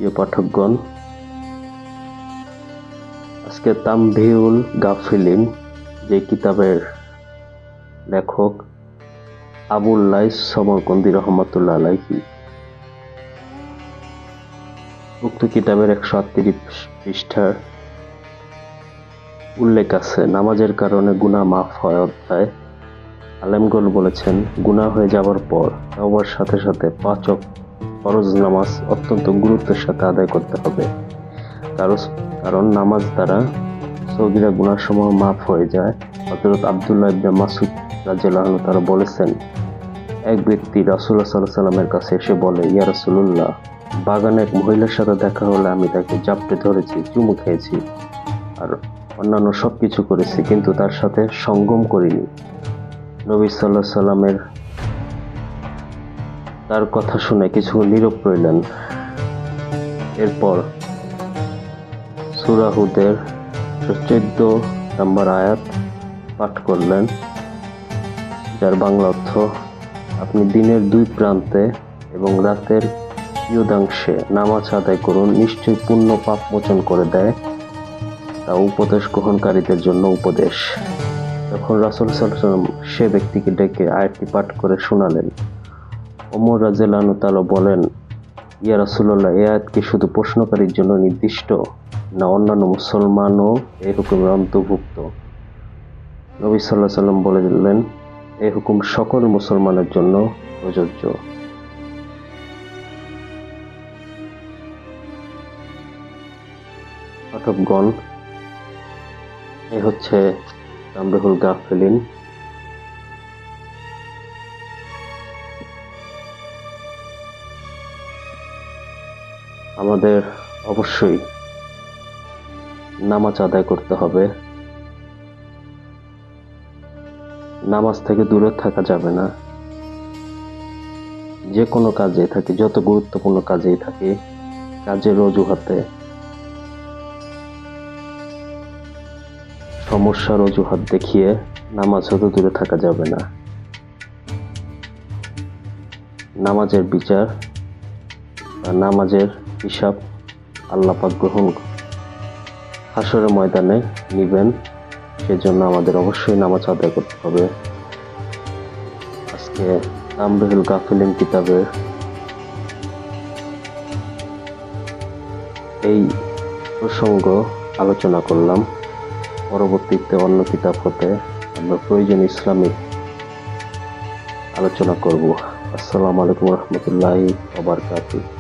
প্রিয় পাঠকগণ, আজকে তানবীহুল গাফিলিন যে কিতাবের লেখক আবুল লাইস সমরকন্দি রহমাতুল্লাহ আলাইহি, উক্ত কিতাবের 138 পৃষ্ঠার উল্লেখ আছে নামাজের কারণে গুনাহ মাফ হয় অধ্যায়। আলেমগণ বলেছেন, গুনাহ হয়ে যাবার পর তওবার সাথে সাথে 5 ওয়াক্ত ফরজ নামাজ অত্যন্ত গুরুত্বের সাথে আদায় করতে হবে। কারণ নামাজ দ্বারা সগীরা গুনাহসমূহ মাফ হয়ে যায়। হযরত আব্দুল্লাহ ইবনে মাসউদ রাদিয়াল্লাহু আনহু তারা বলেছেন, এক ব্যক্তি রাসূলুল্লাহ সাল্লাল্লাহু আলাইহি ওয়াসাল্লামের কাছে এসে বলে, ইয়া রাসূলুল্লাহ, বাগানে এক মহিলার সাথে দেখা হলে আমি তাকে জাপটে ধরেছি, চুমু খেয়েছি আর অন্যান্য সবকিছু করেছি, কিন্তু তার সাথে সঙ্গম করিনি। নবী সাল্লাল্লাহু আলাইহি ওয়াসাল্লামের তার কথা শুনে কিছু নীরব রইলেন। এরপর সূরা হুদের 14 নম্বর আয়াত পাঠ করলেন, যার বাংলা অর্থ, আপনি দিনের 2 প্রান্তে এবং রাতের কিয়দাংশে নামাজ আদায় করুন, নিশ্চয়ই পুণ্য পাপ মোচন করে দেয়, তা উপদেশ গ্রহণকারীদের জন্য উপদেশ। যখন রাসূল সাল্লাল্লাহু আলাইহি ওয়াসাল্লাম সে ব্যক্তিকে ডেকে আয়াতটি পাঠ করে শোনালেন, ওমর রাদিয়াল্লাহু আনহু তাআলা বলেন, ইয়া রাসূলুল্লাহ, এই আয়াত কি শুধু প্রশ্নকারীর জন্য নির্দিষ্ট, না অন্যান্য মুসলমানও এই হুকুমের অন্তর্ভুক্ত? নবী সাল্লাল্লাহু আলাইহি ওয়াসাল্লাম বললেন, এই হুকুম সকল মুসলমানের জন্য প্রযোজ্য। পাঠকগণ, এই হচ্ছে তানবীহুল গাফিলিন। আমাদের অবশ্যই নামাজ আদায় করতে হবে। নামাজ থেকে দূরে থাকা যাবে না। যে কোনো কাজে থাকি, যত গুরুত্বপূর্ণ কাজেই থাকি, কাজের অজুহাতে, সমস্যার অজুহাত দেখিয়ে নামাজ হতে দূরে থাকা যাবে না। নামাজের বিচার বা নামাজের হিসাব আল্লাহ পাক গ্রহণ হাশরের ময়দানে নিবেন। সেজন্য আমাদের অবশ্যই নামাজ আদায় করতে হবে। আজকে তানবীহুল গাফিলিন কিতাবের এই প্রসঙ্গ আলোচনা করলাম। পরবর্তীতে অন্য কিতাব হতে আমরা প্রয়োজন ইসলামিক আলোচনা করব। আসসালামু আলাইকুম ওয়া রাহমাতুল্লাহি ওয়া বারাকাতুহু।